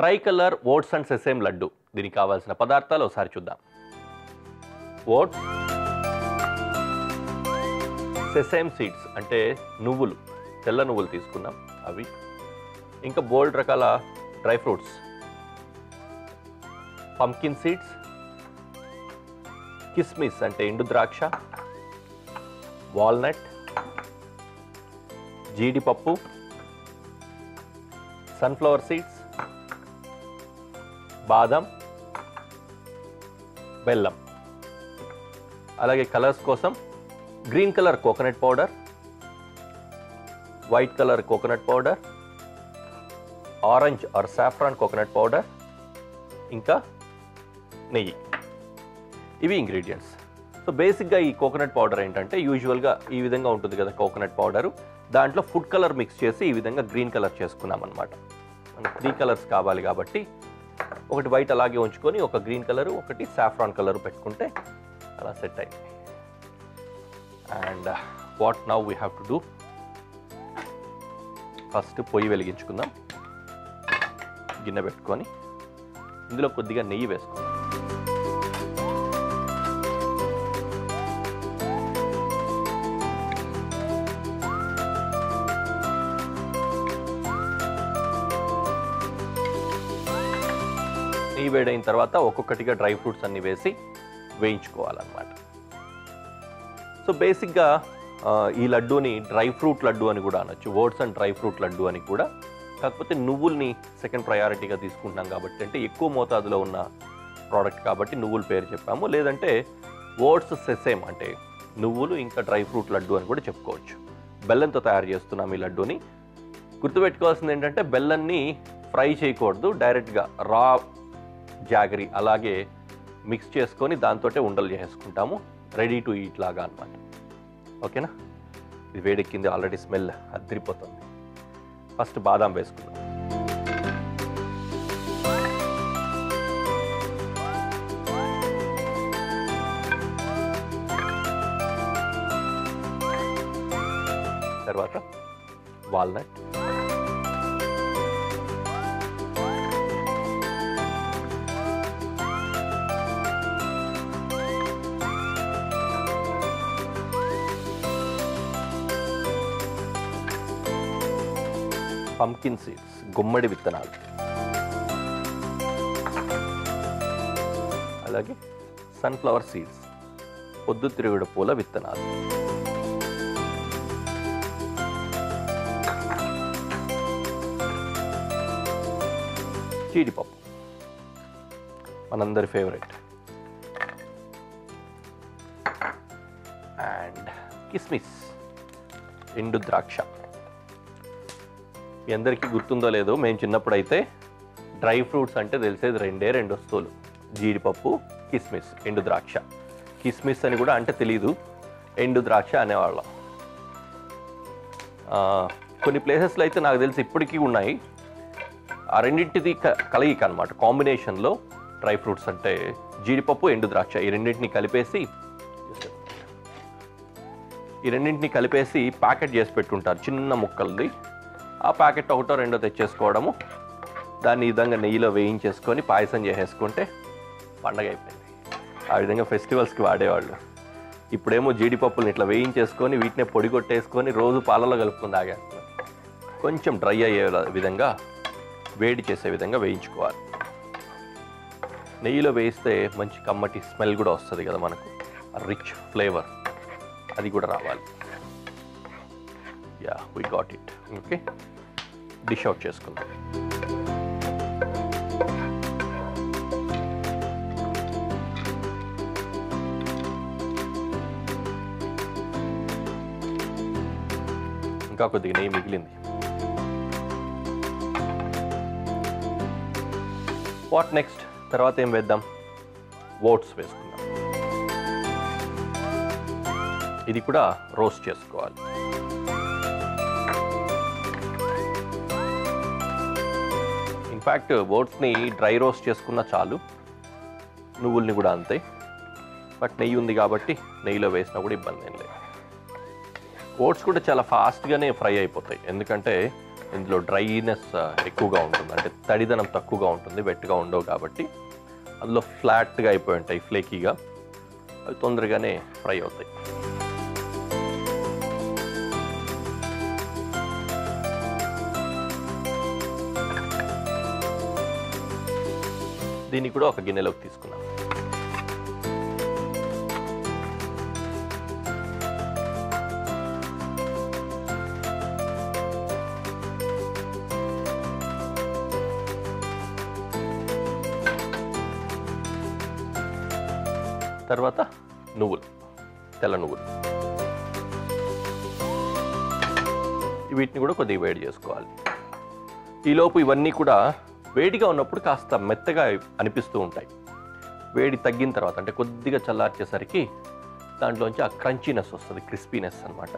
Try colour oats and sesame laddu. దీనికి కావాల్సిన పదార్థాలు ఒకసారి చూద్దాం. ఓట్స్, సెసేమ్ సీడ్స్ అంటే నువ్వులు, తెల్ల నువ్వులు తీసుకున్నాం అవి, ఇంకా బోల్డ్ రకాల డ్రై ఫ్రూట్స్, పంకిన్ సీడ్స్, కిస్మిస్ అంటే ఎండు ద్రాక్ష, వాల్నట్, జీడిపప్పు, సన్ఫ్లవర్ సీడ్స్, బాదం, బెల్లం. అలాగే కలర్స్ కోసం green colour coconut powder, white colour coconut powder, orange are saffron coconut powder, ఇంకా నెయ్యి. ఇవి ఇంగ్రీడియంట్స్. సో బేసిక్గా ఈ కోకోనట్ పౌడర్ ఏంటంటే యూజువల్గా ఈ విధంగా ఉంటుంది కదా కోకోనట్ పౌడరు, దాంట్లో ఫుడ్ కలర్ మిక్స్ చేసి ఈ విధంగా గ్రీన్ కలర్ చేసుకున్నాం అనమాట. మనకు 3 కలర్స్ కావాలి కాబట్టి ఒకటి వైట్ అలాగే ఉంచుకొని ఒక గ్రీన్ కలరు ఒకటి సాఫ్రాన్ కలరు పెట్టుకుంటే అలా సెట్ అయింది. And what now we have to do, first పొయ్యి వెలిగించుకుందాం. గిన్నె పెట్టుకొని ఇందులో కొద్దిగా నెయ్యి వేసుకుందాం. నెయ్యి వేడైన తర్వాత ఒక్కొక్కటిగా డ్రై ఫ్రూట్స్ అన్ని వేసి వేయించుకోవాలన్నమాట. సో బేసిక్గా ఈ లడ్డూని డ్రై ఫ్రూట్ లడ్డు అని కూడా అనొచ్చు, oats and dry fruit laddu అని కూడా. కాకపోతే నువ్వుల్ని సెకండ్ ప్రయారిటీగా తీసుకుంటున్నాం కాబట్టి, అంటే ఎక్కువ మోతాదులో ఉన్న ప్రోడక్ట్ కాబట్టి నువ్వుల పేరు చెప్పాము. లేదంటే ఓట్స్ సెసేమ్ అంటే నువ్వులు ఇంకా డ్రై ఫ్రూట్ లడ్డు అని కూడా చెప్పుకోవచ్చు. బెల్లంతో తయారు చేస్తున్నాం ఈ లడ్డూని. గుర్తుపెట్టుకోవాల్సింది ఏంటంటే బెల్లాన్ని ఫ్రై చేయకూడదు, డైరెక్ట్గా రా జాగరీ అలాగే మిక్స్ చేసుకొని దాంతో ఉండలు చేసుకుంటాము. రెడీ టు ఈట్ లాగా అనమాట. ఓకేనా? ఇది వేడెక్కింది, ఆల్రెడీ స్మెల్ అదిరిపోతుంది. ఫస్ట్ బాదాం వేసుకుందాం. తర్వాత వాల్నట్, పంకిన్ సీడ్స్ గుమ్మడి విత్తనాలు, అలాగే సన్ఫ్లవర్ సీడ్స్ పొద్దుతిరుగుడు పూల విత్తనాలు, జీడిపప్పు మనందరి ఫేవరెట్, అండ్ కిస్మిస్ ఎండు ద్రాక్ష. మీ అందరికీ గుర్తుందో లేదో, మేము చిన్నప్పుడు అయితే డ్రై ఫ్రూట్స్ అంటే తెలిసేది రెండు వస్తువులు, జీడిపప్పు, కిస్మిస్, ఎండు ద్రాక్ష. కిస్మిస్ అని కూడా అంటే తెలీదు, ఎండు ద్రాక్ష అనేవాళ్ళం. కొన్ని ప్లేసెస్లో అయితే నాకు తెలిసి ఇప్పటికీ ఉన్నాయి. ఆ రెండింటిది కలయిక అనమాట, కాంబినేషన్లో డ్రై ఫ్రూట్స్ అంటే జీడిపప్పు, ఎండు ద్రాక్ష ఈ రెండింటిని కలిపేసి ప్యాకెట్ చేసి పెట్టుంటారు చిన్న ముక్కలది. ఆ ప్యాకెట్ ఒకటో రెండో తెచ్చేసుకోవడము, దాన్ని ఈ విధంగా నెయ్యిలో వేయించేసుకొని పాయసం చేసేసుకుంటే పండగ అయిపోయింది. ఆ విధంగా ఫెస్టివల్స్కి వాడేవాళ్ళు. ఇప్పుడేమో జీడిపప్పులను ఇట్లా వేయించేసుకొని వీటినే పొడి కొట్టేసుకొని రోజు పాలలో కలుపుకొని తాగేస్తున్నారు. కొంచెం డ్రై అయ్యే విధంగా, వేడి చేసే విధంగా వేయించుకోవాలి. నెయ్యిలో వేయిస్తే మంచి కమ్మటి స్మెల్ కూడా వస్తుంది కదా మనకు, రిచ్ ఫ్లేవర్ అది కూడా రావాలి. Yeah, we got it. Okay, dish out చేసుకుందాం. ఇంకా కొద్దిగా నెయ్యి మిగిలింది. What next? తర్వాత ఏం వేద్దాం? ఓట్స్ వేసుకుందాం. ఇది కూడా రోస్ట్ చేసుకోవాలి. ఇన్ఫ్యాక్ట్ ఓట్స్ని డ్రై రోస్ట్ చేసుకున్నా చాలు, నువ్వుల్ని కూడా అంతే. బట్ నెయ్యి ఉంది కాబట్టి నెయ్యిలో వేసినా కూడా ఇబ్బంది ఏం లేదు. ఓట్స్ కూడా చాలా ఫాస్ట్గానే ఫ్రై అయిపోతాయి, ఎందుకంటే ఇందులో డ్రైనెస్ ఎక్కువగా ఉంటుంది, అంటే తడిదనం తక్కువగా ఉంటుంది, వెట్గా ఉండవు కాబట్టి అందులో ఫ్లాట్గా అయిపోయి ఉంటాయి, ఫ్లేకీగా. అవి తొందరగానే ఫ్రై అవుతాయి. దీన్ని కూడా ఒక గిన్నెలోకి తీసుకున్నాం. తర్వాత నువ్వులు, తెల్ల నువ్వులు, వీటిని కూడా కొద్దిగా వేడి చేసుకోవాలి. ఈలోపు ఇవన్నీ కూడా వేడిగా ఉన్నప్పుడు కాస్త మెత్తగా అనిపిస్తూ ఉంటాయి. వేడి తగ్గిన తర్వాత అంటే కొద్దిగా చల్లార్చేసరికి దాంట్లోంచి ఆ క్రంచీనెస్ వస్తుంది, క్రిస్పీనెస్ అన్నమాట.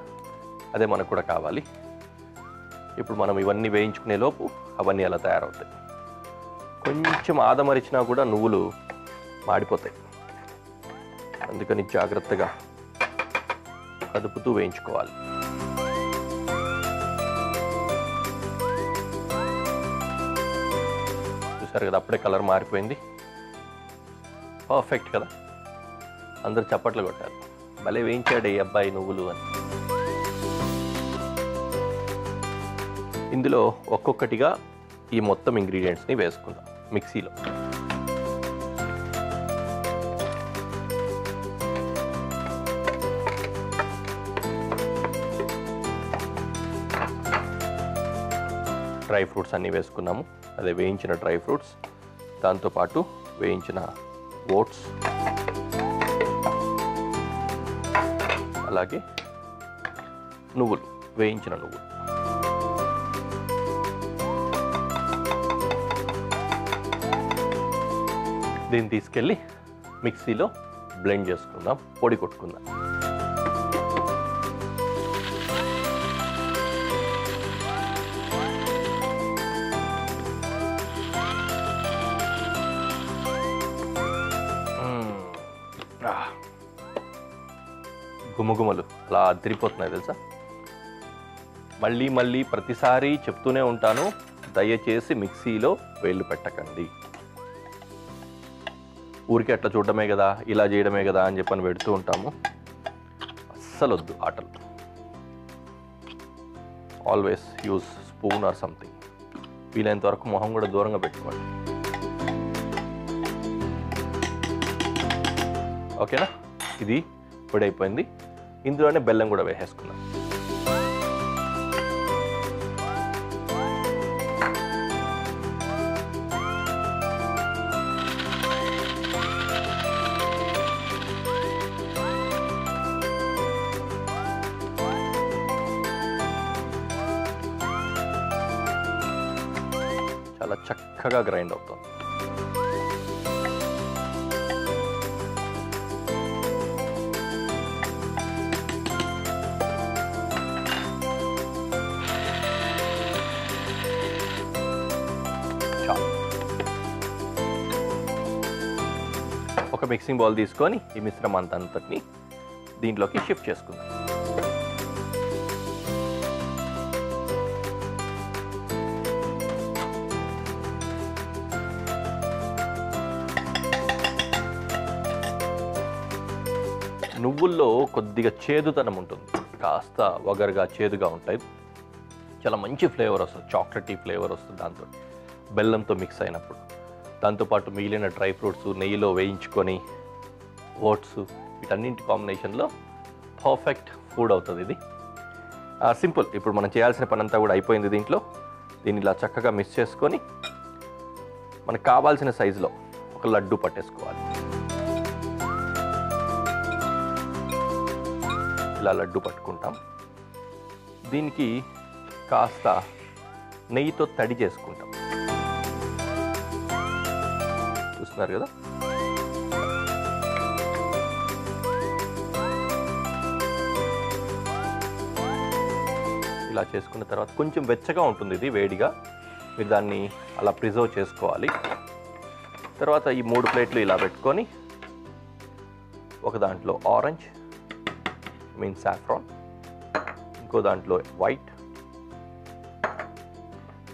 అదే మనకు కూడా కావాలి. ఇప్పుడు మనం ఇవన్నీ వేయించుకునే లోపు అవన్నీ అలా తయారవుతాయి. కొంచెం ఆదమరిచినా కూడా నువ్వులు మాడిపోతాయి, అందుకని జాగ్రత్తగా కదుపుతూ వేయించుకోవాలి. చూసారు కదా, అప్పుడే కలర్ మారిపోయింది. పర్ఫెక్ట్ కదా, అందరు చప్పట్లు కొట్టారు, భలే వేయించాడు ఈ అబ్బాయి నువ్వులు అని. ఇందులో ఒక్కొక్కటిగా ఈ మొత్తం ఇంగ్రీడియంట్స్ని వేసుకుందాం మిక్సీలో. డ్రై ఫ్రూట్స్ అన్నీ వేసుకున్నాము, అదే వేయించిన డ్రై ఫ్రూట్స్, దాంతోపాటు వేయించిన ఓట్స్, అలాగే నువ్వులు, వేయించిన నువ్వులు. దీన్ని తీసుకెళ్ళి మిక్సీలో బ్లెండ్ చేసుకుందాం, పొడి కొట్టుకుందాం. గుమగుమలు అలా అదిరిపోతున్నాయి తెలుసా. మళ్ళీ మళ్ళీ ప్రతిసారి చెప్తూనే ఉంటాను, దయచేసి మిక్సీలో వేళ్ళు పెట్టకండి. ఊరికే అట్లా చూడడమే కదా, ఇలా చేయడమే కదా అని చెప్పని పెడుతూ ఉంటాము. అస్సలు వద్దు ఆటలు. Always use spoon or something. వీలైనంత వరకు మొహం కూడా దూరంగా పెట్టుకోండి. ఓకేనా, ఇది పొడి అయిపోయింది. ఇందులోనే బెల్లం కూడా వేసేసుకుందాం. చాలా చక్కగా గ్రైండ్ అవుతుంది. ఒక మిక్సింగ్ బౌల్ తీసుకొని ఈ మిశ్రమాన్ని అంతటిని దీంట్లోకి షిఫ్ట్ చేసుకుందాం. నువ్వుల్లో కొద్దిగా చేదుతనం ఉంటుంది, కాస్త వగరుగా చేదుగా ఉంటాయి. చాలా మంచి ఫ్లేవర్ వస్తుంది, చాక్లెటీ ఫ్లేవర్ వస్తుంది దాంతో, బెల్లంతో మిక్స్ అయినప్పుడు. దాంతోపాటు మిగిలిన డ్రై ఫ్రూట్స్ నెయ్యిలో వేయించుకొని ఓట్స్, వీటన్నింటి కాంబినేషన్లో పర్ఫెక్ట్ ఫుడ్ అవుతుంది ఇది. సింపుల్. ఇప్పుడు మనం చేయాల్సిన పని అంతా కూడా అయిపోయింది దీంట్లో. దీన్ని ఇలా చక్కగా మిక్స్ చేసుకొని మనకు కావాల్సిన సైజులో ఒక లడ్డు పట్టేసుకోవాలి. ఇలా లడ్డు పట్టుకుంటాం. దీనికి కాస్త నెయ్యితో తడి చేసుకుంటాం. చూస్తున్నారు కదా, ఇలా చేసుకున్న తర్వాత కొంచెం వెచ్చగా ఉంటుంది ఇది, వేడిగా. మీరు దాన్ని అలా ప్రిజర్వ్ చేసుకోవాలి. తర్వాత ఈ 3 ప్లేట్లు ఇలా పెట్టుకొని ఒక దాంట్లో ఆరెంజ్ మీన్స్ సాఫ్రాన్, ఇంకో దాంట్లో వైట్,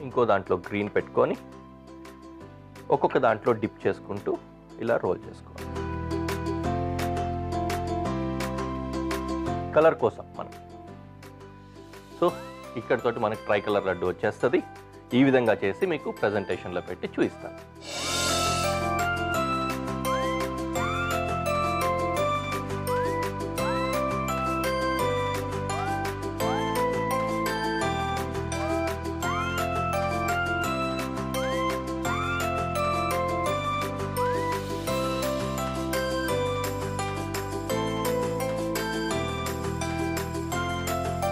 ఇంకో దాంట్లో గ్రీన్ పెట్టుకొని ఒక్కొక్క దాంట్లో డిప్ చేసుకుంటూ ఇలా రోల్ చేసుకోవాలి. కలర్ కోసం మనం. సో ఇక్కడితోటి మనకి ట్రై కలర్ లడ్డు వచ్చేస్తుంది. ఈ విధంగా చేసి మీకు ప్రజెంటేషన్లో పెట్టి చూపిస్తాను.